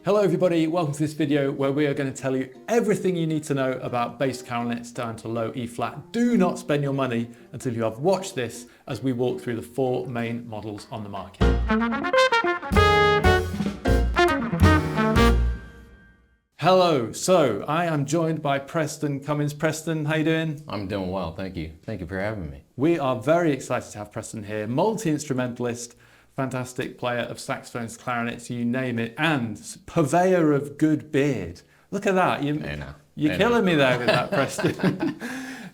Hello everybody, welcome to this video where we are going to tell you everything you need to know about bass clarinets down to low E flat. Do not spend your money until you have watched this as we walk through the four main models on the market. Hello, so I am joined by Preston Cummins. Preston, how you doing? I'm doing well, thank you. Thank you for having me. We are very excited to have Preston here, multi-instrumentalist, fantastic player of saxophones, clarinets, you name it, and purveyor of good beard. Look at that. You're killing me there with that, Preston.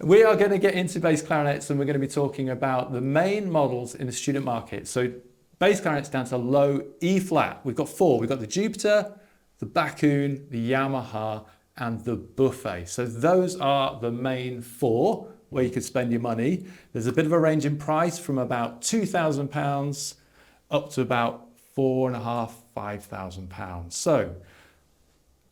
We are going to get into bass clarinets and we're going to be talking about the main models in the student market. So bass clarinets down to low E flat. We've got four. We've got the Jupiter, the Backun, the Yamaha, and the Buffet. So those are the main four where you could spend your money. There's a bit of a range in price from about £2,000 up to about £4,500, £5,000. So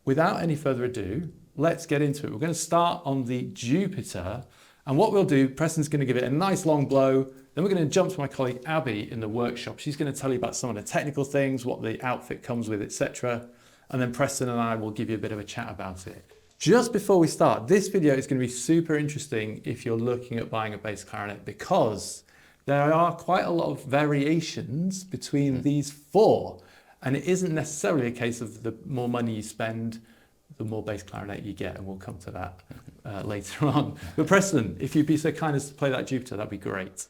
without any further ado, let's get into it. We're going to start on the Jupiter, and what we'll do, Preston's going to give it a nice long blow, then we're going to jump to my colleague Abby in the workshop. She's going to tell you about some of the technical things, what the outfit comes with, etc. And then Preston and I will give you a bit of a chat about it. Just before we start, this video is going to be super interesting if you're looking at buying a bass clarinet, because there are quite a lot of variations between these four, and it isn't necessarily a case of the more money you spend, the more bass clarinet you get, and we'll come to that later on. But Preston, if you'd be so kind as to play that Jupiter, that'd be great.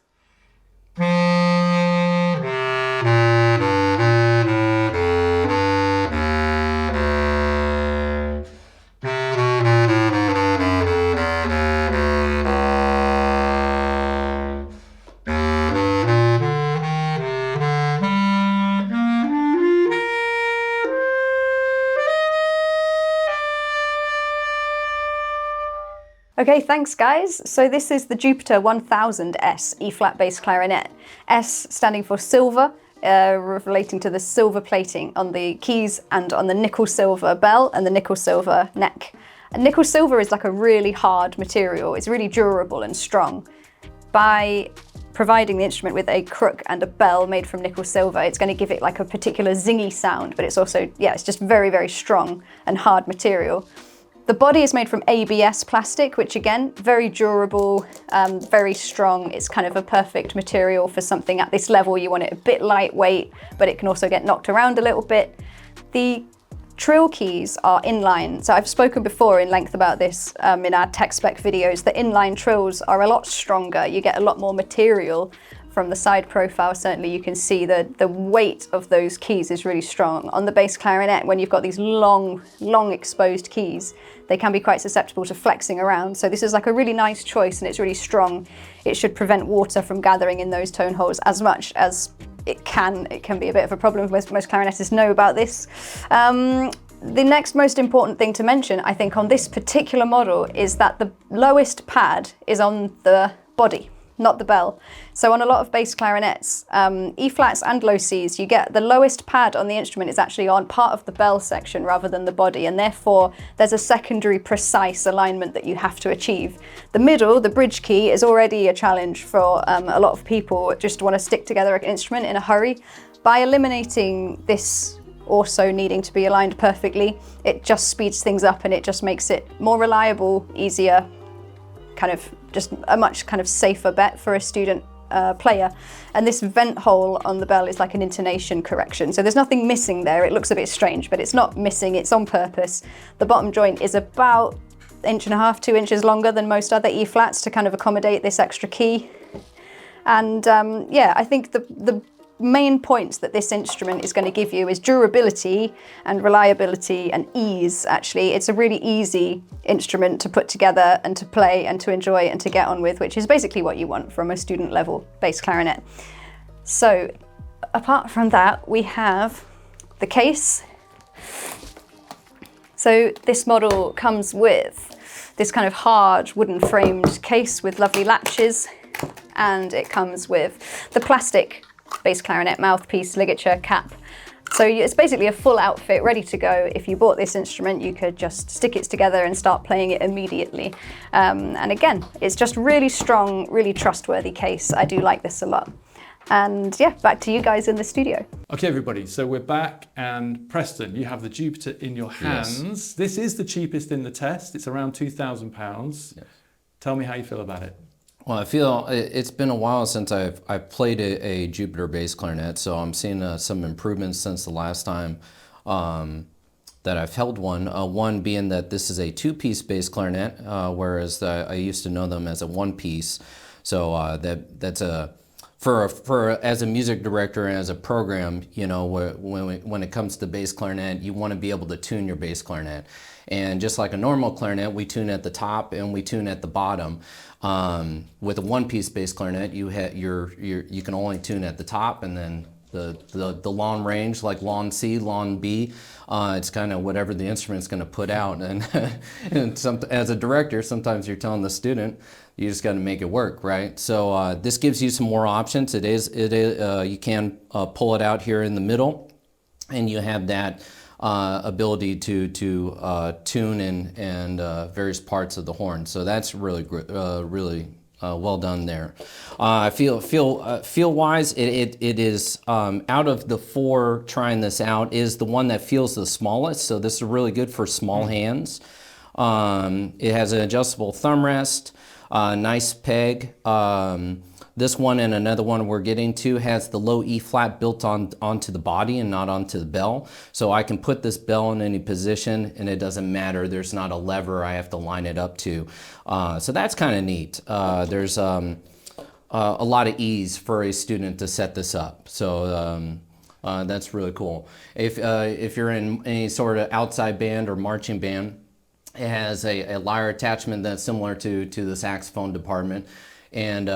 Okay, thanks guys. So this is the Jupiter 1000S E-flat bass clarinet. S standing for silver, relating to the silver plating on the keys and on the nickel silver bell and the nickel silver neck. And nickel silver is like a really hard material. It's really durable and strong. By providing the instrument with a crook and a bell made from nickel silver, it's going to give it like a particular zingy sound, but it's also, it's just very, very strong and hard material. The body is made from ABS plastic, which again, very durable, very strong. It's kind of a perfect material for something at this level. You want it a bit lightweight, but it can also get knocked around a little bit. The trill keys are inline. So I've spoken before in length about this in our tech spec videos. The inline trills are a lot stronger. You get a lot more material from the side profile. Certainly you can see the weight of those keys is really strong. On the bass clarinet, when you've got these long exposed keys, they can be quite susceptible to flexing around. So this is like a really nice choice and it's really strong. It should prevent water from gathering in those tone holes as much as it can. It can be a bit of a problem. Most clarinetists know about this. The next most important thing to mention, I think, on this particular model is that the lowest pad is on the body, not the bell. So on a lot of bass clarinets, E-flats and low Cs, you get the lowest pad on the instrument is actually on part of the bell section rather than the body, and therefore there's a secondary precise alignment that you have to achieve. The middle, the bridge key, is already a challenge for a lot of people who just want to stick together an instrument in a hurry. By eliminating this also needing to be aligned perfectly, it just speeds things up and it just makes it more reliable, easier, kind of just a much kind of safer bet for a student player. And this vent hole on the bell is like an intonation correction. So there's nothing missing there. It looks a bit strange, but it's not missing, it's on purpose. The bottom joint is about 1.5 inches, 2 inches longer than most other E-flats to kind of accommodate this extra key. And I think the main points that this instrument is going to give you is durability and reliability and ease. Actually, it's a really easy instrument to put together and to play and to enjoy and to get on with, which is basically what you want from a student level bass clarinet. So apart from that, we have the case. So this model comes with this kind of hard wooden framed case with lovely latches, and it comes with the plastic bass clarinet mouthpiece, ligature, cap. So it's basically a full outfit ready to go. If you bought this instrument, you could just stick it together and start playing it immediately. And again, it's just really strong, really trustworthy case. I do like this a lot. And yeah, back to you guys in the studio. Okay, everybody, so we're back, and Preston, you have the Jupiter in your hands. Yes. This is the cheapest in the test. It's around £2,000. Yes. Tell me how you feel about it. Well, I feel it's been a while since I've played a Jupiter bass clarinet, so I'm seeing some improvements since the last time that I've held one. One being that this is a two-piece bass clarinet, whereas I used to know them as a one-piece. So that's a as a music director and as a program, you know, when it comes to bass clarinet, you want to be able to tune your bass clarinet. And just like a normal clarinet, we tune at the top and we tune at the bottom. With a one-piece bass clarinet, you can only tune at the top, and then the long range, like long C, long B, it's kind of whatever the instrument's going to put out. And, as a director, sometimes you're telling the student, you just got to make it work, right? So this gives you some more options. You can pull it out here in the middle, and you have that ability to tune and various parts of the horn. So that's really really well done there. I feel wise, it is out of the four trying this out, is the one that feels the smallest. So this is really good for small hands. It has an adjustable thumb rest. Nice peg. This one and another one we're getting to has the low E flat built onto the body and not onto the bell. So I can put this bell in any position and it doesn't matter. There's not a lever I have to line it up to. So that's kind of neat. There's a lot of ease for a student to set this up. So that's really cool. If you're in any sort of outside band or marching band, it has a lyre attachment that's similar to the saxophone department, and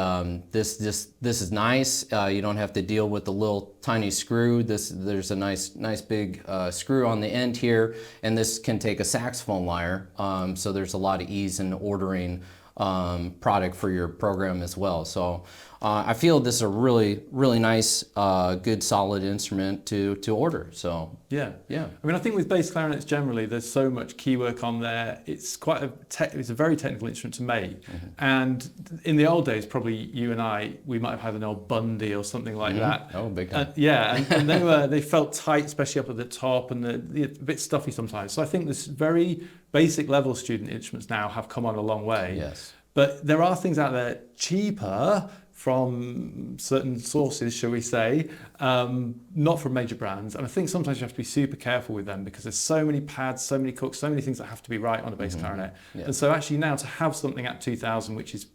this is nice. You don't have to deal with the little tiny screw. There's a nice big screw on the end here, and this can take a saxophone lyre. So there's a lot of ease in ordering product for your program as well. So I feel this is a really nice, good, solid instrument to order. So yeah. I mean, I think with bass clarinets generally, there's so much key work on there. It's it's a very technical instrument to make. Mm-hmm. And in the old days, probably you and I, we might have had an old Bundy or something like that. Oh, big time. And they felt tight, especially up at the top, and a bit stuffy sometimes. So I think this very basic level student instruments now have come on a long way. Yes. But there are things out there cheaper from certain sources, shall we say, not from major brands. And I think sometimes you have to be super careful with them because there's so many pads, so many cooks, so many things that have to be right on a bass clarinet. Yeah. And so actually now to have something at 2,000, which is,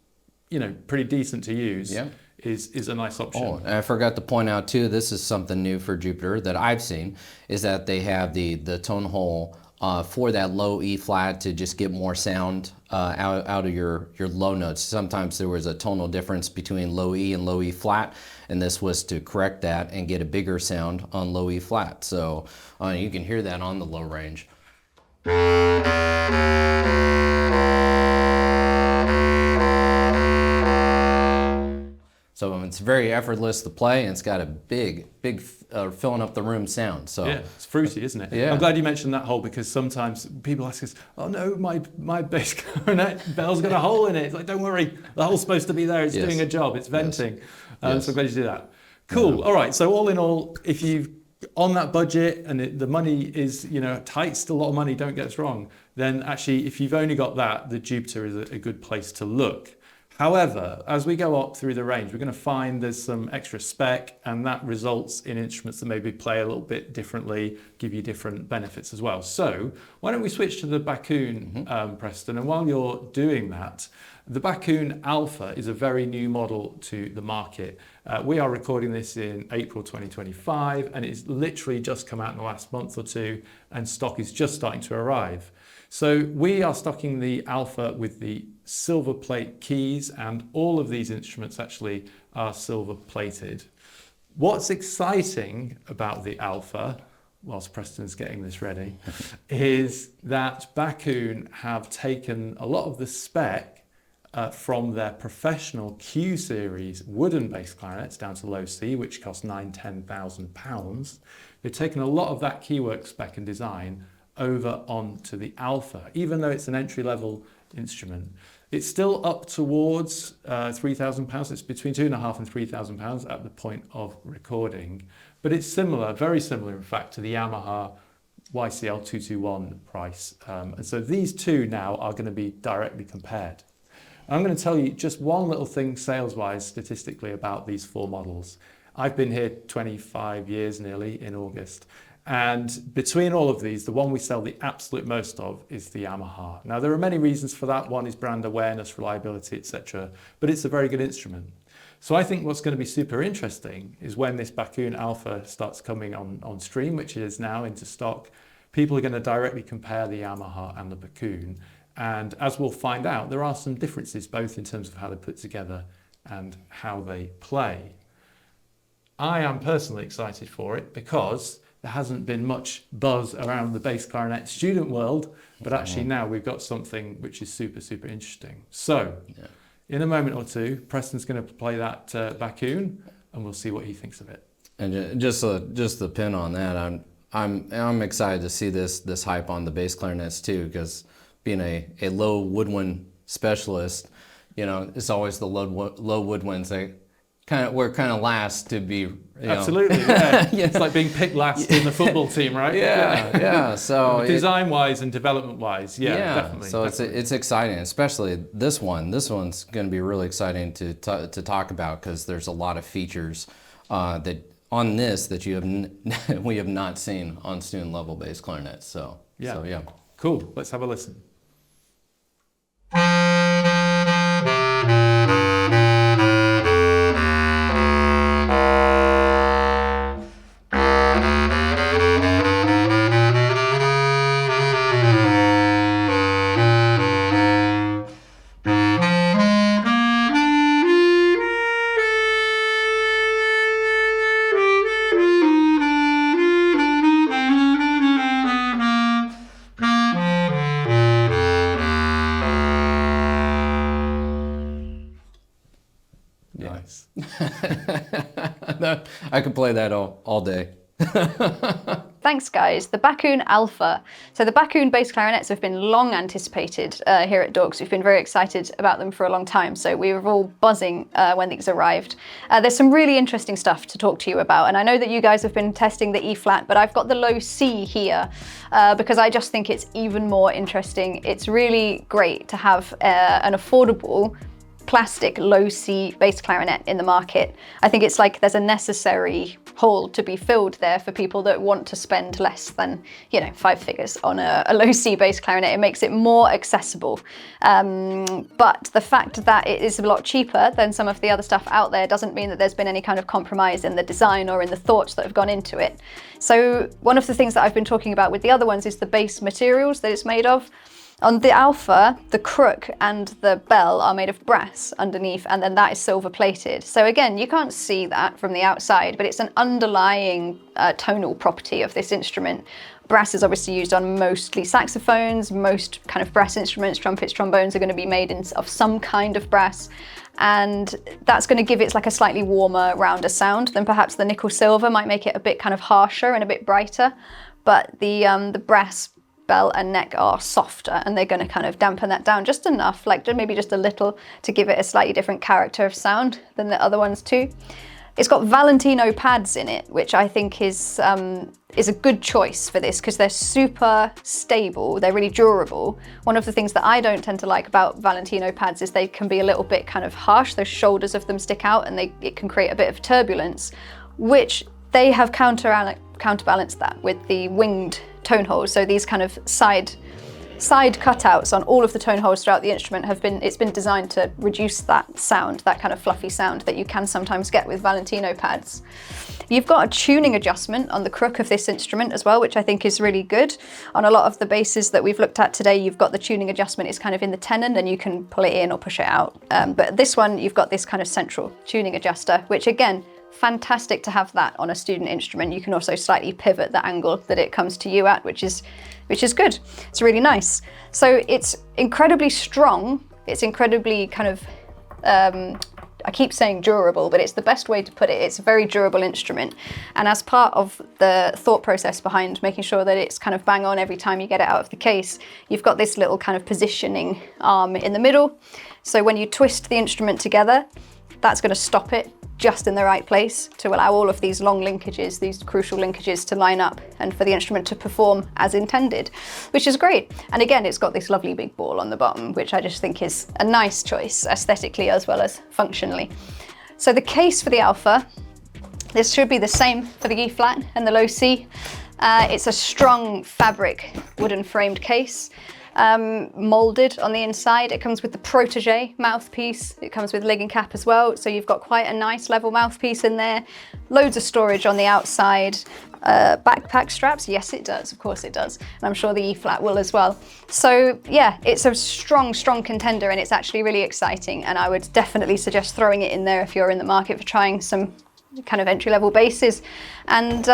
you know, pretty decent to use, is a nice option. Oh, and I forgot to point out too, this is something new for Jupiter that I've seen, is that they have the tone hole for that low E flat to just get more sound out of your low notes. Sometimes there was a tonal difference between low E and low E flat, and this was to correct that and get a bigger sound on low E flat. So you can hear that on the low range. So it's very effortless to play, and it's got a big filling up the room sound. So yeah, it's fruity, isn't it? Yeah. I'm glad you mentioned that hole, because sometimes people ask us, "Oh no, my bass clarinet bell's got a hole in it." It's like, don't worry, the hole's supposed to be there. It's doing a job. It's venting. So I'm glad you did that. Cool. All right. So all in all, if you on that budget and the money is, you know, tight, still a lot of money. Don't get us wrong. Then actually, if you've only got that, the Jupiter is a good place to look. However, as we go up through the range, we're going to find there's some extra spec, and that results in instruments that maybe play a little bit differently, give you different benefits as well. So why don't we switch to the Backun, Preston? And while you're doing that, the Backun Alpha is a very new model to the market. We are recording this in April 2025, and it's literally just come out in the last month or two, and stock is just starting to arrive. So we are stocking the Alpha with the silver plate keys, and all of these instruments actually are silver plated. What's exciting about the Alpha, whilst Preston's getting this ready, is that Backun have taken a lot of the spec from their professional Q series wooden bass clarinets down to low C, which cost £9,000–10,000. They've taken a lot of that keywork spec and design over onto the Alpha, even though it's an entry-level instrument. It's still up towards £3,000. It's between £2,500 and £3,000 at the point of recording. But it's similar, very similar in fact, to the Yamaha YCL 221 price. And so these two now are going to be directly compared. I'm going to tell you just one little thing sales-wise statistically about these four models. I've been here 25 years nearly in August. And between all of these, the one we sell the absolute most of is the Yamaha. Now, there are many reasons for that. One is brand awareness, reliability, etc. But it's a very good instrument. So I think what's going to be super interesting is when this Backun Alpha starts coming on stream, which is now into stock, people are going to directly compare the Yamaha and the Backun. And as we'll find out, there are some differences both in terms of how they're put together and how they play. I am personally excited for it because there hasn't been much buzz around the bass clarinet student world, but actually now we've got something which is super, super interesting. So in a moment or two, Preston's going to play that Backun and we'll see what he thinks of it. And just the pin on that, I'm excited to see this hype on the bass clarinets too, because being a low woodwind specialist, you know, it's always the low woodwinds that we're kind of last to be. Absolutely, yeah. It's like being picked last in the football team, right? Yeah. So design-wise and development-wise, definitely. So it's exciting, especially this one. This one's going to be really exciting to talk about because there's a lot of features that on this that we have not seen on student level bass clarinets. So yeah. Cool. Let's have a listen. Nice. I could play that all day. Thanks, guys. The Backun Alpha. So the Backun bass clarinets have been long anticipated here at Dorks. We've been very excited about them for a long time, so we were all buzzing when these arrived. There's some really interesting stuff to talk to you about, and I know that you guys have been testing the E-flat, but I've got the low C here because I just think it's even more interesting. It's really great to have an affordable plastic low C bass clarinet in the market. I think it's like there's a necessary hole to be filled there for people that want to spend less than, 5 figures on a low C bass clarinet. It makes it more accessible. But the fact that it is a lot cheaper than some of the other stuff out there doesn't mean that there's been any kind of compromise in the design or in the thoughts that have gone into it. So one of the things that I've been talking about with the other ones is the base materials that it's made of. On the Alpha, the crook and the bell are made of brass underneath, and then that is silver plated. So again, you can't see that from the outside, but it's an underlying tonal property of this instrument. Brass is obviously used on mostly saxophones, most kind of brass instruments, trumpets, trombones are going to be made of some kind of brass. And that's going to give it like a slightly warmer, rounder sound than perhaps the nickel silver might make it a bit kind of harsher and a bit brighter. But the brass bell and neck are softer, and they're going to kind of dampen that down just enough, like maybe just a little, to give it a slightly different character of sound than the other ones too. It's got Valentino pads in it, which I think is a good choice for this because they're super stable, they're really durable. One of the things that I don't tend to like about Valentino pads is they can be a little bit kind of harsh, those shoulders of them stick out and it can create a bit of turbulence, which they have counterbalanced that with the winged tone holes. So these kind of side cutouts on all of the tone holes throughout the instrument it's been designed to reduce that sound, that kind of fluffy sound that you can sometimes get with Valentino pads. You've got a tuning adjustment on the crook of this instrument as well, which I think is really good. On a lot of the basses that we've looked at today, you've got the tuning adjustment is kind of in the tenon and you can pull it in or push it out. But this one, you've got this kind of central tuning adjuster, which again, fantastic to have that on a student instrument. You can also slightly pivot the angle that it comes to you at, which is good. It's really nice. So it's incredibly strong. It's incredibly kind of, I keep saying durable, but it's the best way to put it. It's a very durable instrument. And as part of the thought process behind making sure that it's kind of bang on every time you get it out of the case, you've got this little kind of positioning arm in the middle. So when you twist the instrument together, that's going to stop it just in the right place to allow all of these long linkages, these crucial linkages to line up and for the instrument to perform as intended, which is great. And again, it's got this lovely big ball on the bottom, which I just think is a nice choice aesthetically as well as functionally. So the case for the Alpha, this should be the same for the E flat and the low C. It's a strong fabric wooden framed case. Molded on the inside. It comes with the Protege mouthpiece. It comes with lid and cap as well. So you've got quite a nice level mouthpiece in there. Loads of storage on the outside. Backpack straps, yes it does, of course it does. And I'm sure the E flat will as well. So yeah, it's a strong contender, and it's actually really exciting. And I would definitely suggest throwing it in there if you're in the market for trying some kind of entry-level basses. And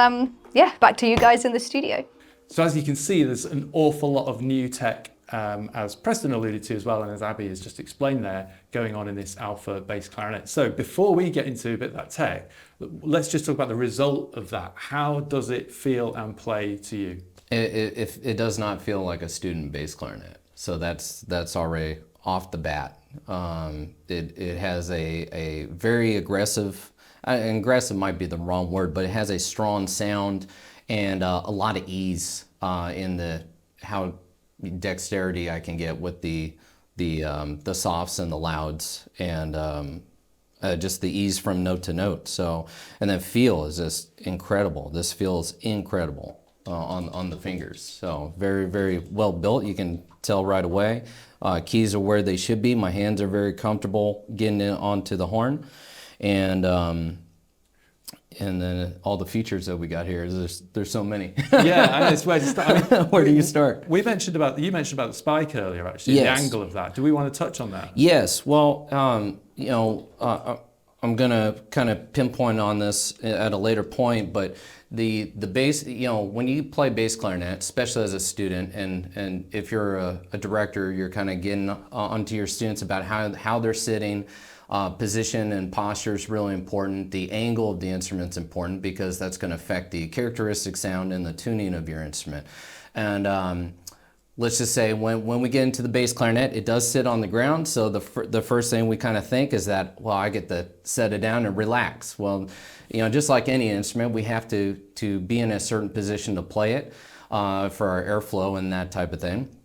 yeah, back to you guys in the studio. So as you can see, there's an awful lot of new tech, as Preston alluded to as well, and as Abby has just explained there, going on in this Alpha bass clarinet. So before we get into a bit of that tech, let's just talk about the result of that. How does it feel and play to you? It does not feel like a student bass clarinet. So that's already off the bat. It has a very aggressive, and aggressive might be the wrong word, but it has a strong sound and a lot of ease in the how dexterity I can get with the softs and the louds, and just the ease from note to note. So, and then feel is just incredible. This feels incredible on the fingers. So very well built. You can tell right away. Keys are where they should be. My hands are very comfortable getting in onto the horn, and then all the features that we got here, there's so many. Yeah, and it's where to start. I mean, where do you start? You mentioned about the spike earlier, actually, yes. The angle of that. Do we want to touch on that? Yes. Well, you know, I'm gonna kind of pinpoint on this at a later point, but the bass, you know, when you play bass clarinet, especially as a student, and if you're a director, you're kind of getting onto your students about how they're sitting. Position and posture is really important. The angle of the instrument's important because that's going to affect the characteristic sound and the tuning of your instrument. And let's just say when we get into the bass clarinet, it does sit on the ground. So the first thing we kind of think is that, well, I get to set it down and relax. Well, you know, just like any instrument, we have to be in a certain position to play it for our airflow and that type of thing.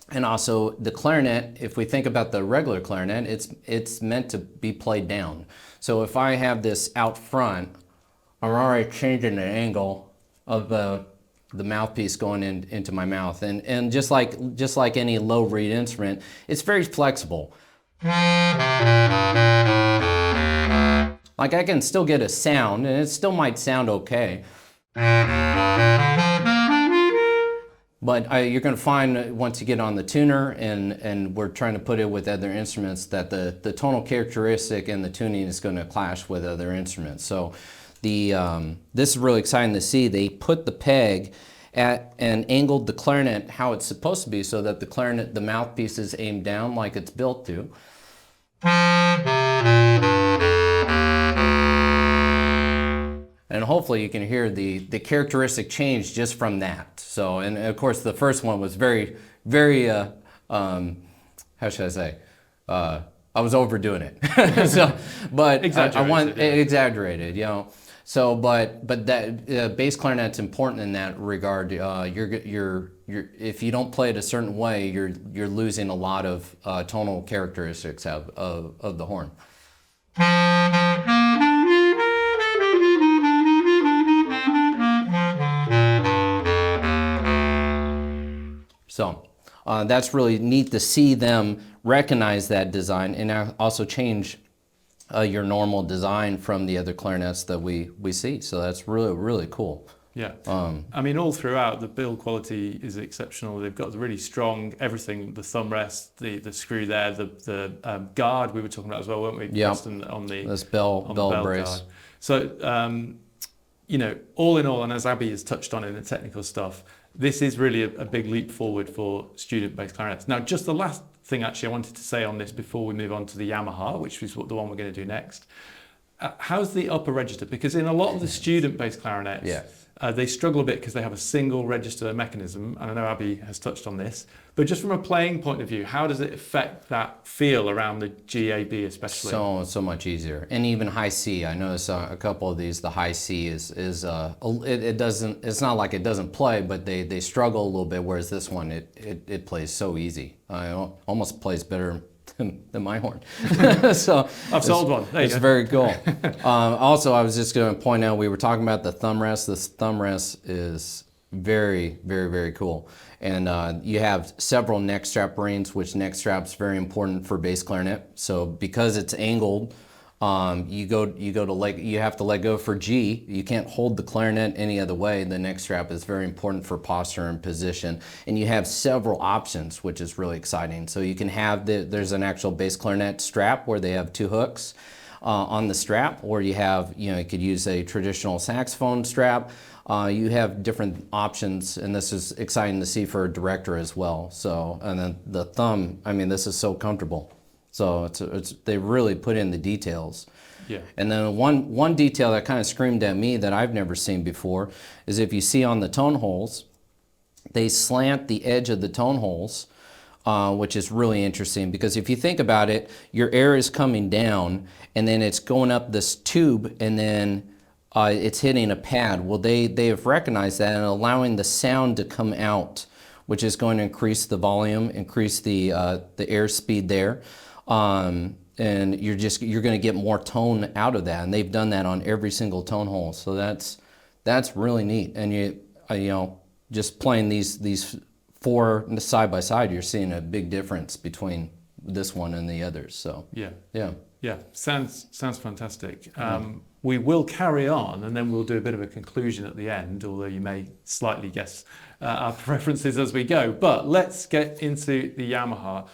And also the clarinet, if we think about the regular clarinet, it's meant to be played down. So if I have this out front, I'm already changing the angle of the mouthpiece going into my mouth. And just like any low reed instrument, it's very flexible. Like I can still get a sound, and it still might sound okay. But you're going to find once you get on the tuner, and we're trying to put it with other instruments, that the tonal characteristic and the tuning is going to clash with other instruments. So this is really exciting to see. They put the peg at and angled the clarinet how it's supposed to be, so that the mouthpiece is aimed down like it's built to. And hopefully you can hear the characteristic change just from that. So, and of course the first one was very, how should I say? I was overdoing it. So, but exaggerated, you know. So, but that bass clarinet's important in that regard. If you don't play it a certain way, you're losing a lot of tonal characteristics of the horn. So that's really neat to see them recognize that design and also change your normal design from the other clarinets that we see. So that's really cool. Yeah. I mean, all throughout, the build quality is exceptional. They've got really strong everything, the thumb rest, the screw there, the guard we were talking about as well, weren't we? Yeah. On this bell brace. Guard. So, you know, all in all, and as Abby has touched on in the technical stuff, this is really a big leap forward for student bass clarinets. Now, just the last thing actually I wanted to say on this before we move on to the Yamaha, which is the one we're going to do next. How's the upper register? Because in a lot of the student bass clarinets, they struggle a bit because they have a single register mechanism, and I know Abby has touched on this, but just from a playing point of view, how does it affect that feel around the GAB especially? So much easier. And even high C, I noticed a couple of these, the high C it's not like it doesn't play, but they struggle a little bit, whereas this one, it plays so easy. Almost plays better than my horn. So I've sold one. It's very cool. Also, I was just going to point out, we were talking about the thumb rest. This thumb rest is very, very, very cool. And you have several neck strap rings, which neck strap's very important for bass clarinet. So because it's angled, you have to let go for G. You can't hold the clarinet any other way. The neck strap is very important for posture and position. And you have several options, which is really exciting. So you can have there's an actual bass clarinet strap where they have 2 hooks on the strap, or you could use a traditional saxophone strap. You have different options, and this is exciting to see for a director as well. So, and then the thumb, I mean, this is so comfortable. So they really put in the details. Yeah. And then one detail that kind of screamed at me that I've never seen before is if you see on the tone holes, they slant the edge of the tone holes, which is really interesting because if you think about it, your air is coming down and then it's going up this tube and then it's hitting a pad. Well, they have recognized that and allowing the sound to come out, which is going to increase the volume, increase the air speed there. And you're going to get more tone out of that, and they've done that on every single tone hole. So that's really neat. And you just playing these 4 side by side, you're seeing a big difference between this one and the others. So yeah, sounds fantastic. We will carry on, and then we'll do a bit of a conclusion at the end, although you may slightly guess our preferences as we go. But let's get into the Yamaha.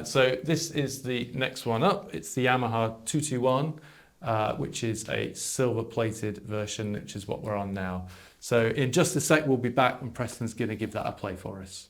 So this is the next one up. It's the Yamaha 221, which is a silver-plated version, which is what we're on now. So in just a sec, we'll be back, and Preston's going to give that a play for us.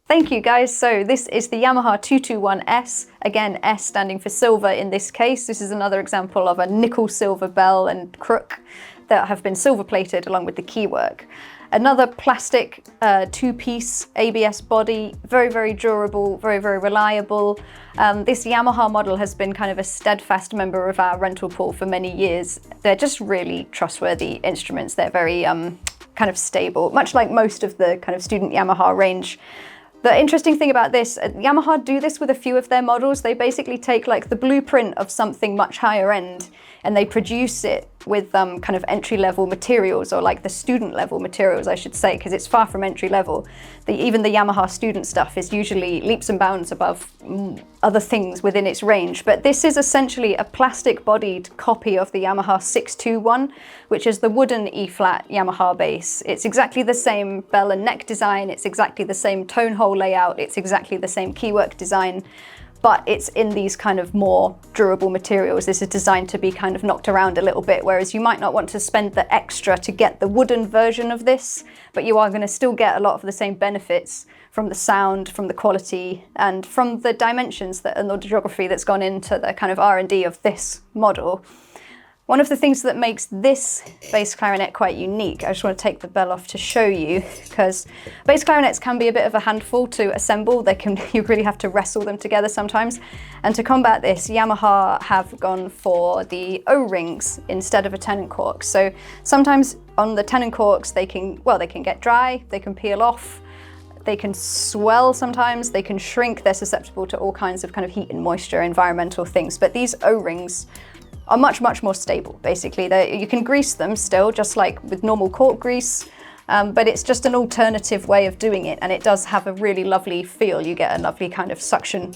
Thank you guys. So this is the Yamaha 221S, again S standing for silver in this case. This is another example of a nickel silver bell and crook that have been silver plated along with the keywork. Another plastic 2-piece ABS body, very, very durable, very, very reliable. This Yamaha model has been kind of a steadfast member of our rental pool for many years. They're just really trustworthy instruments. They're very kind of stable, much like most of the kind of student Yamaha range. The interesting thing about this, Yamaha do this with a few of their models. They basically take like the blueprint of something much higher end and they produce it with kind of entry-level materials, or like the student-level materials, I should say, because it's far from entry-level. Even the Yamaha student stuff is usually leaps and bounds above other things within its range. But this is essentially a plastic-bodied copy of the Yamaha 621, which is the wooden E-flat Yamaha bass. It's exactly the same bell and neck design, it's exactly the same tone hole layout, it's exactly the same keywork design, but it's in these kind of more durable materials. This is designed to be kind of knocked around a little bit, whereas you might not want to spend the extra to get the wooden version of this, but you are going to still get a lot of the same benefits from the sound, from the quality, and from the dimensions and the geography that's gone into the kind of R&D of this model. One of the things that makes this bass clarinet quite unique, I just want to take the bell off to show you, because bass clarinets can be a bit of a handful to assemble. You really have to wrestle them together sometimes. And to combat this, Yamaha have gone for the O-rings instead of a tenon cork. So sometimes on the tenon corks, they can get dry, they can peel off, they can swell sometimes, they can shrink, they're susceptible to all kinds of kind of heat and moisture, environmental things. But these O-rings are much, much more stable, basically. You can grease them still, just like with normal cork grease, but it's just an alternative way of doing it, and it does have a really lovely feel. You get a lovely kind of suction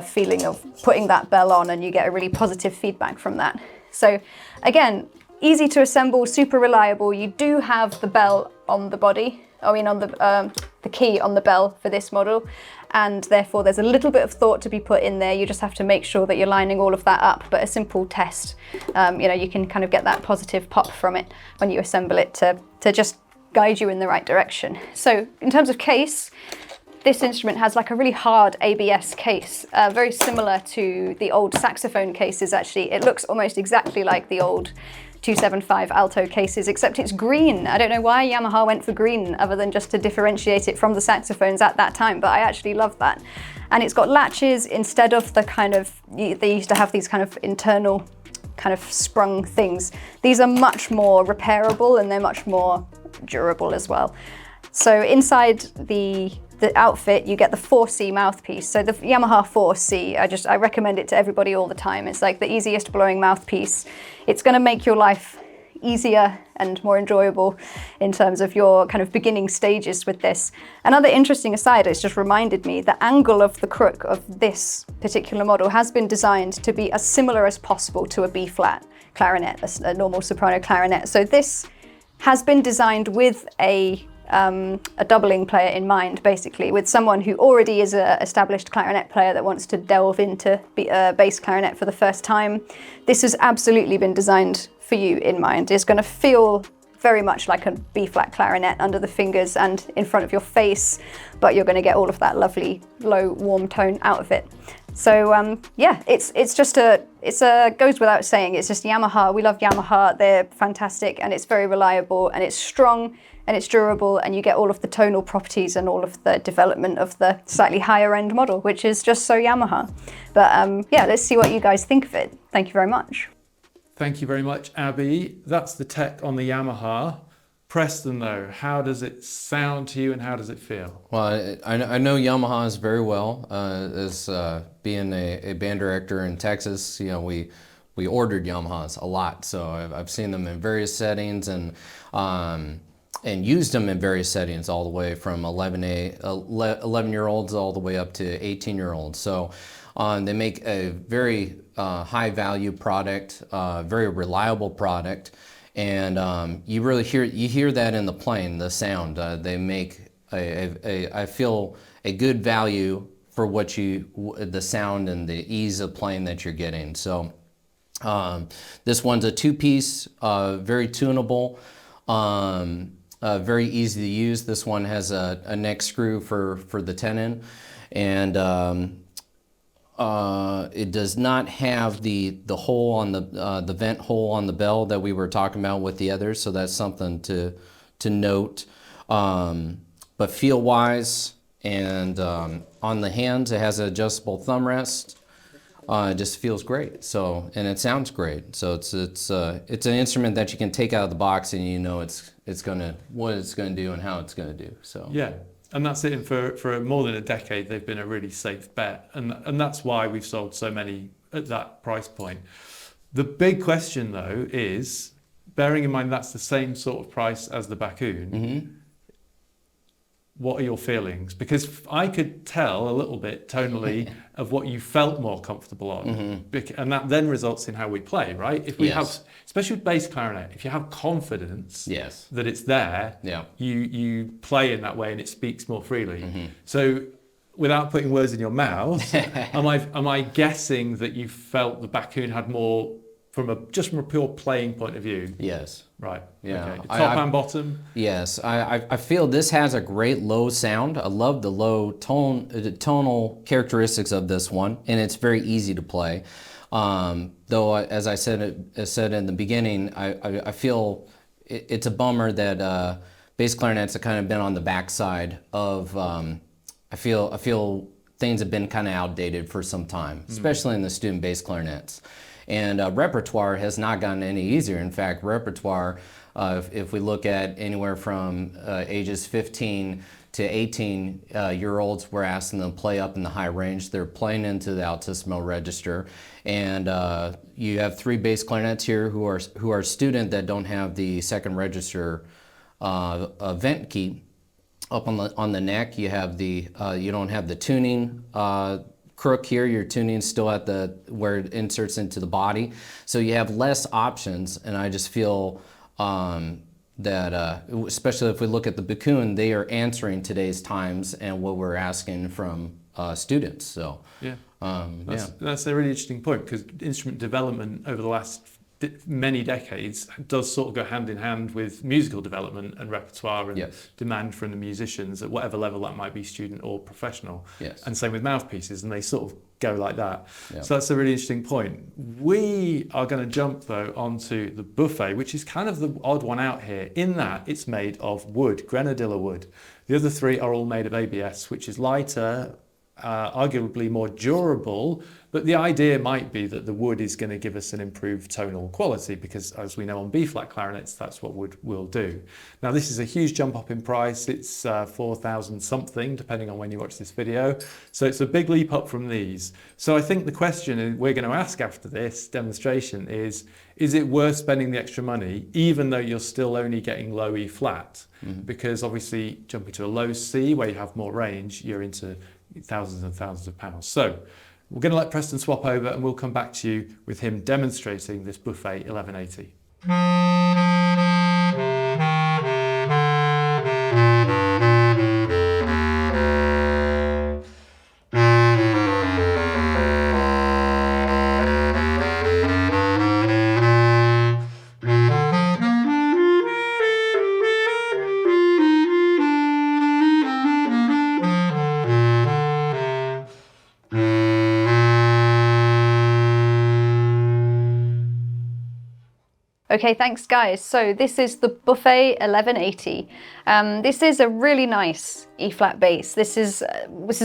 feeling of putting that bell on, and you get a really positive feedback from that. So again, easy to assemble, super reliable. You do have the bell on the body, on the key on the bell for this model, and therefore there's a little bit of thought to be put in there. You just have to make sure that you're lining all of that up, but a simple test, you can kind of get that positive pop from it when you assemble it to just guide you in the right direction. So in terms of case, this instrument has like a really hard ABS case, very similar to the old saxophone cases actually. It looks almost exactly like the old 275 alto cases, except it's green. I don't know why Yamaha went for green other than just to differentiate it from the saxophones at that time, but I actually love that. And it's got latches instead of the kind of, they used to have these kind of internal kind of sprung things. These are much more repairable and they're much more durable as well. So inside the outfit, you get the 4C mouthpiece. So the Yamaha 4C, I recommend it to everybody all the time. It's like the easiest blowing mouthpiece. It's going to make your life easier and more enjoyable in terms of your kind of beginning stages with this. Another interesting aside, it's just reminded me, the angle of the crook of this particular model has been designed to be as similar as possible to a B-flat clarinet, a normal soprano clarinet. So this has been designed with a doubling player in mind, basically, with someone who already is an established clarinet player that wants to delve into bass clarinet for the first time. This has absolutely been designed for you in mind. It's going to feel very much like a B-flat clarinet under the fingers and in front of your face, but you're going to get all of that lovely low warm tone out of it. So yeah, it's goes without saying, it's just Yamaha. We love Yamaha. They're fantastic, and it's very reliable, and it's strong, and it's durable, and you get all of the tonal properties and all of the development of the slightly higher end model, which is just so Yamaha. But yeah, let's see what you guys think of it. Thank you very much. Thank you very much, Abby. That's the tech on the Yamaha. Preston, though, how does it sound to you and how does it feel? Well, I know Yamaha's very well. As being a band director in Texas, we ordered Yamahas a lot, so I've seen them in various settings and used them in various settings, all the way from 11-year-olds all the way up to 18-year-olds. So they make a very high value product, very reliable product. And you really hear that in the playing, the sound. They make I feel a good value for what the sound and the ease of playing that you're getting. So this one's a two-piece, very tunable, very easy to use. This one has a neck screw for the tenon, and it does not have the hole on the vent hole on the bell that we were talking about with the others, so that's something to note. But feel wise and on the hands, it has an adjustable thumb rest. It just feels great. So, and it sounds great. So it's an instrument that you can take out of the box and you know what it's gonna do and how it's gonna do. So yeah. And that's it. And for more than a decade, they've been a really safe bet. And that's why we've sold so many at that price point. The big question, though, is, bearing in mind that's the same sort of price as the Backun, mm-hmm. What are your feelings? Because I could tell a little bit tonally of what you felt more comfortable on. Mm-hmm. And that then results in how we play, right? If we have, especially with bass clarinet, if you have confidence that it's there, you play in that way and it speaks more freely. Mm-hmm. So without putting words in your mouth, am I guessing that you felt the Backun had more from a pure playing point of view? Yes. Right. Yeah. Okay. Top and bottom. Yes. I feel this has a great low sound. I love the low tonal characteristics of this one, and it's very easy to play. Though, as I said in the beginning, I feel it's a bummer that bass clarinets have kind of been on the backside of. I feel things have been kind of outdated for some time, especially in the student bass clarinets. And repertoire has not gotten any easier. In fact, repertoire, if we look at anywhere from ages 15 to 18-year-olds, we're asking them to play up in the high range. They're playing into the altissimo register. And you have 3 bass clarinets here who are student that don't have the second register vent key. Up on the neck, you have you don't have the tuning crook here. Your tuning's still at where it inserts into the body. So you have less options, and I just feel that especially if we look at the Backun, they are answering today's times and what we're asking from students. So yeah, that's a really interesting point, because instrument development over the last many decades does sort of go hand in hand with musical development and repertoire and demand from the musicians at whatever level that might be, student or professional. And same with mouthpieces, and they sort of go like that. So that's a really interesting point. We are going to jump though onto the buffet, which is kind of the odd one out here in that it's made of wood, grenadilla wood. The other 3 are all made of ABS, which is lighter, arguably more durable, but the idea might be that the wood is going to give us an improved tonal quality, because as we know on B-flat clarinets, that's what wood will do. Now this is a huge jump up in price. It's 4,000 something depending on when you watch this video, so it's a big leap up from these. So I think the question we're going to ask after this demonstration is it worth spending the extra money even though you're still only getting low E flat? Because obviously jumping to a low C where you have more range, you're into thousands and thousands of pounds. So we're going to let Preston swap over, and we'll come back to you with him demonstrating this Buffet 1180. Okay, thanks guys. So this is the Buffet 1180. This is a really nice E-flat bass. This has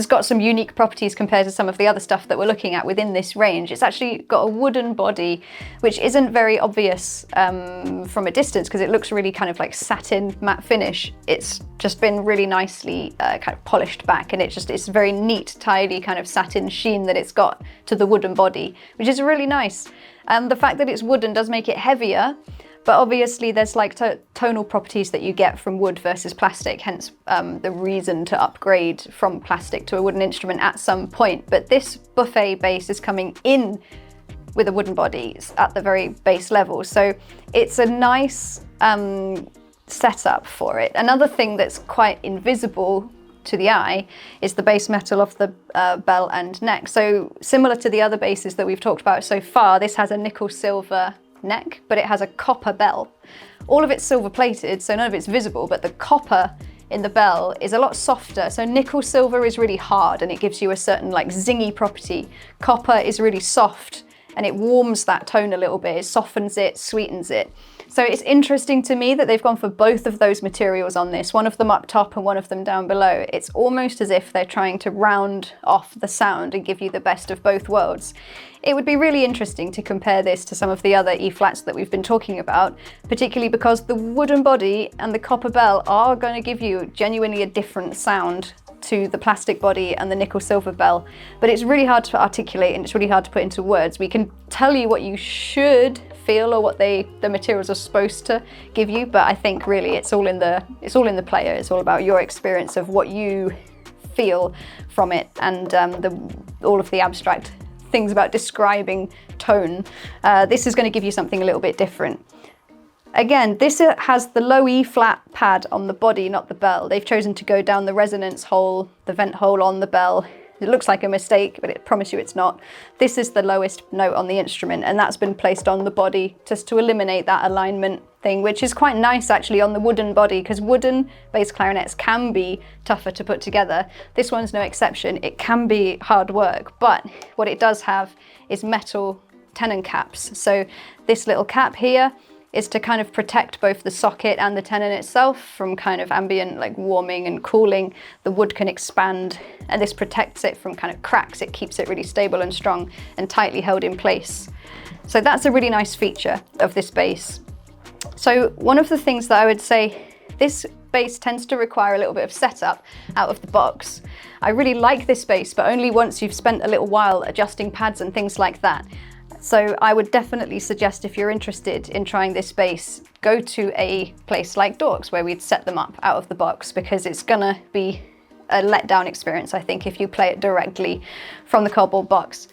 got some unique properties compared to some of the other stuff that we're looking at within this range. It's actually got a wooden body, which isn't very obvious from a distance, because it looks really kind of like satin matte finish. It's just been really nicely kind of polished back, and it's a very neat, tidy kind of satin sheen that it's got to the wooden body, which is really nice. The fact that it's wooden does make it heavier, but obviously there's like tonal properties that you get from wood versus plastic, hence the reason to upgrade from plastic to a wooden instrument at some point. But this Buffet bass is coming in with a wooden body at the very base level, so it's a nice setup for it. Another thing that's quite invisible to the eye is the base metal of the bell and neck. So similar to the other basses that we've talked about so far, this has a nickel silver neck, but it has a copper bell. All of it's silver plated, so none of it's visible, but the copper in the bell is a lot softer. So nickel silver is really hard and it gives you a certain like zingy property. Copper is really soft and it warms that tone a little bit. It softens it, sweetens it. So it's interesting to me that they've gone for both of those materials on this, one of them up top and one of them down below. It's almost as if they're trying to round off the sound and give you the best of both worlds. It would be really interesting to compare this to some of the other E-flats that we've been talking about, particularly because the wooden body and the copper bell are going to give you genuinely a different sound to the plastic body and the nickel silver bell, but it's really hard to articulate and it's really hard to put into words. We can tell you what you should feel or what the materials are supposed to give you, but I think really it's all in the player. It's all about your experience of what you feel from it, and all of the abstract things about describing tone. This is going to give you something a little bit different. Again, this has the low E flat pad on the body, not the bell. They've chosen to go down the resonance hole, the vent hole on the bell. It looks like a mistake, but I promise you it's not. This is the lowest note on the instrument, and that's been placed on the body just to eliminate that alignment thing, which is quite nice actually on the wooden body, because wooden bass clarinets can be tougher to put together. This one's no exception. It can be hard work, but what it does have is metal tenon caps. So this little cap here is to kind of protect both the socket and the tenon itself from kind of ambient like warming and cooling. The wood can expand and this protects it from kind of cracks. It keeps it really stable and strong and tightly held in place. So that's a really nice feature of this bass. So one of the things that I would say This bass tends to require a little bit of setup out of the box. I really like this bass, but only once you've spent a little while adjusting pads and things like that. So I would definitely suggest, if you're interested in trying this bass, go to a place like Dorks where we'd set them up out of the box, because it's gonna be a letdown experience, I think, if you play it directly from the cardboard box.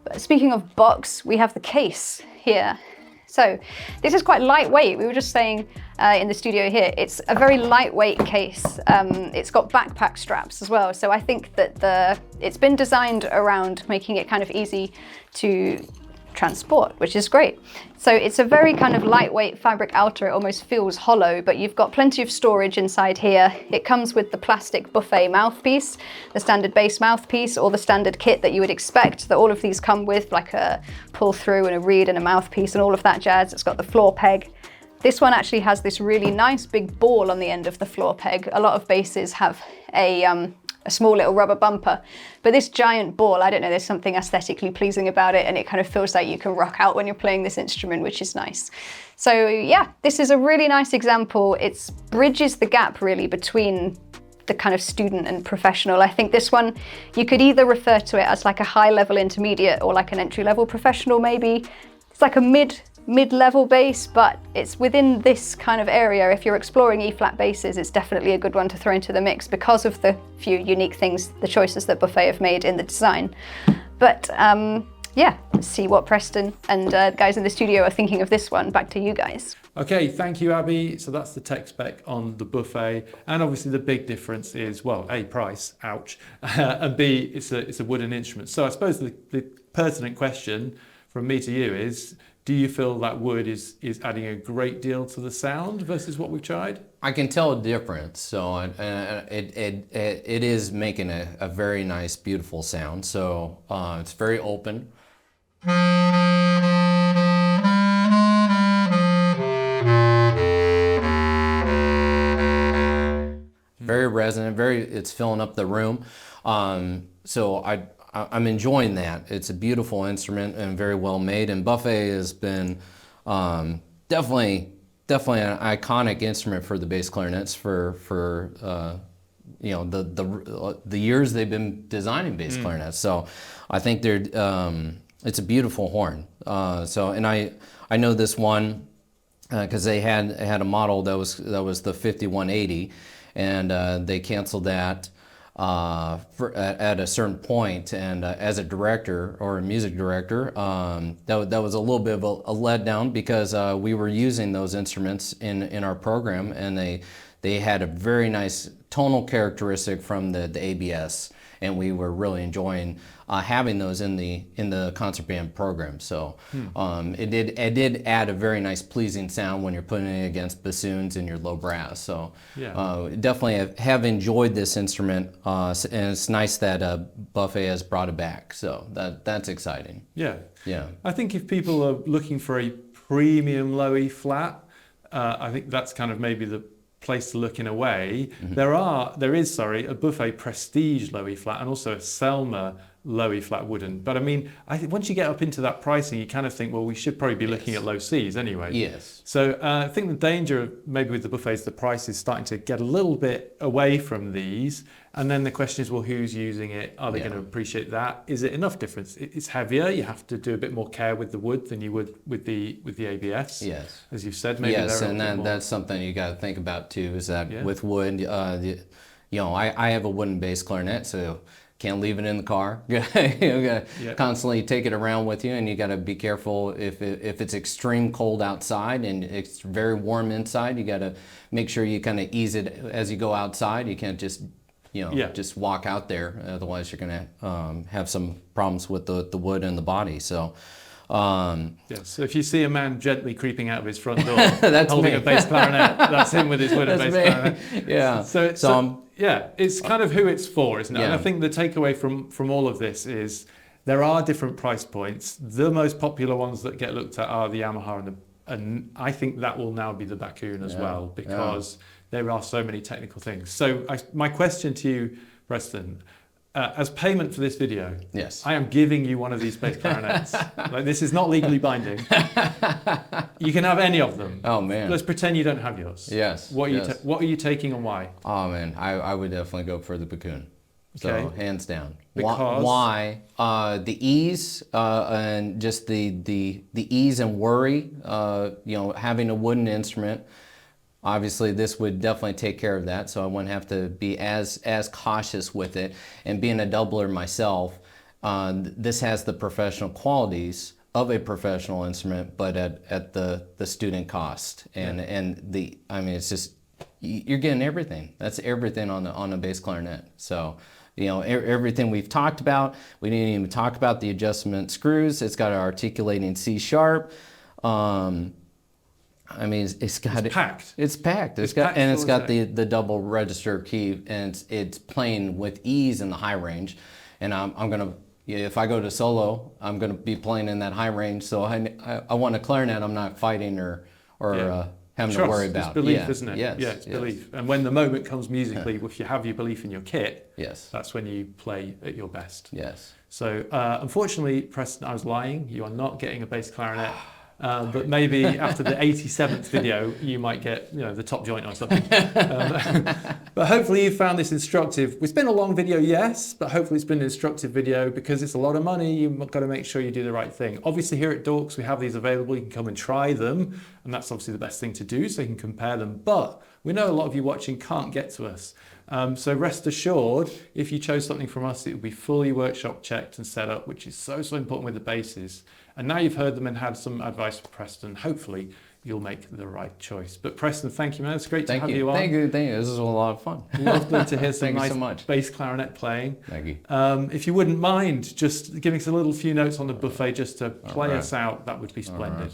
But speaking of box, we have the case here. So this is quite lightweight. We were just saying in the studio here, it's a very lightweight case. It's got backpack straps as well. So I think that it's been designed around making it kind of easy to transport, which is great. So it's a very kind of lightweight fabric outer. It almost feels hollow, but you've got plenty of storage inside here. It comes with the plastic buffet mouthpiece, the standard bass mouthpiece, or the standard kit that you would expect that all of these come with, like a pull through and a reed and a mouthpiece and all of that jazz. It's got the floor peg. This one actually has this really nice big ball on the end of the floor peg. A lot of basses have a small little rubber bumper, but this giant ball, I don't know, there's something aesthetically pleasing about it, and it kind of feels like you can rock out when you're playing this instrument, which is nice. So yeah, this is a really nice example. It bridges the gap really between the kind of student and professional. I think this one, you could either refer to it as like a high-level intermediate or like an entry-level professional maybe. It's like a mid-level bass, but it's within this kind of area. If you're exploring E-flat basses, it's definitely a good one to throw into the mix because of the few unique things, the choices that Buffet have made in the design. But yeah, let's see what Preston and guys in the studio are thinking of this one. Back to you guys. Okay, thank you, Abby. So that's the tech spec on the Buffet, and obviously the big difference is, well, A, price, ouch, and B, it's a wooden instrument. So I suppose the pertinent question from me to you is, do you feel that wood is adding a great deal to the sound versus what we've tried? I can tell a difference. So it is making a very nice, beautiful sound. So it's very open. Very resonant. It's filling up the room. So I'm enjoying that. It's a beautiful instrument and very well made. And Buffet has been definitely an iconic instrument for the bass clarinets for you know, the years they've been designing bass clarinets. So I think it's a beautiful horn. And I know this one because they had a model that was the 5180, and they canceled that at a certain point, and as a director or a music director, that was a little bit of a letdown, because we were using those instruments in our program, and they had a very nice tonal characteristic from the ABS, and we were really enjoying having those in the concert band program. So it did add a very nice pleasing sound when you're putting it against bassoons and your low brass. So yeah. Definitely have enjoyed this instrument, and it's nice that Buffet has brought it back. So that's exciting. Yeah. Yeah. I think if people are looking for a premium low E flat, I think that's kind of maybe the place to look in a way. Mm-hmm. There is a Buffet Prestige low E flat and also a Selmer low E flat wooden. But I mean, I think once you get up into that pricing, you kind of think, well, we should probably be looking at low Cs anyway. Yes. So I think the danger maybe with the Buffets, the price is starting to get a little bit away from these. And then the question is, well, who's using it? Are they going to appreciate that? Is it enough difference? It's heavier. You have to do a bit more care with the wood than you would with the ABS. Yes. As you've said, maybe. Yes, and that's something you got to think about too. Is that with wood, I have a wooden bass clarinet, so can't leave it in the car. You gotta constantly take it around with you, and you got to be careful if it's extreme cold outside and it's very warm inside. You got to make sure you kind of ease it as you go outside. You can't just just walk out there. Otherwise, you're going to have some problems with the wood and the body. So, so if you see a man gently creeping out of his front door that's holding me. a bass clarinet, that's him with his wooden bass clarinet. Yeah. So it's kind of who it's for, isn't it? Yeah. And I think the takeaway from all of this is there are different price points. The most popular ones that get looked at are the Yamaha and I think that will now be the Backun as well, because there are so many technical things. So my question to you, Preston, as payment for this video, yes, I am giving you one of these bass clarinets. Like, this is not legally binding. You can have any of them. Oh man. Let's pretend you don't have yours. Yes. What are you taking and why? Oh man, I would definitely go for the Backun. So Okay. hands down. Because? Why? The ease and just the ease and worry. Having a wooden instrument. Obviously, this would definitely take care of that, so I wouldn't have to be as cautious with it. And being a doubler myself, this has the professional qualities of a professional instrument, but at the student cost. And it's just, you're getting everything. That's everything on a bass clarinet. So, everything we've talked about. We didn't even talk about the adjustment screws. It's got an articulating C sharp. It's packed. It's packed. It's got the double register key, and it's playing with ease in the high range. And I'm gonna, if I go to solo, I'm gonna be playing in that high range. So I want a clarinet. I'm not fighting or having to worry about. It's belief, isn't it? Yes, it's belief. And when the moment comes musically, if you have your belief in your kit, yes, that's when you play at your best. Yes. So unfortunately, Preston, I was lying. You are not getting a bass clarinet. But maybe after the 87th video, you might get, the top joint or something. But hopefully you found this instructive. It's been a long video, yes, but hopefully it's been an instructive video because it's a lot of money. You've got to make sure you do the right thing. Obviously here at Dorks, we have these available. You can come and try them. And that's obviously the best thing to do, so you can compare them. But we know a lot of you watching can't get to us. So rest assured, if you chose something from us, it will be fully workshop checked and set up, which is so important with the basses. And now you've heard them and had some advice from Preston, hopefully you'll make the right choice. But Preston, thank you, man. It's great to have you on. Thank you. This is a lot of fun. Lovely to hear some nice so bass clarinet playing. Thank you. If you wouldn't mind just giving us a few notes on the buffet just to play us out, that would be splendid.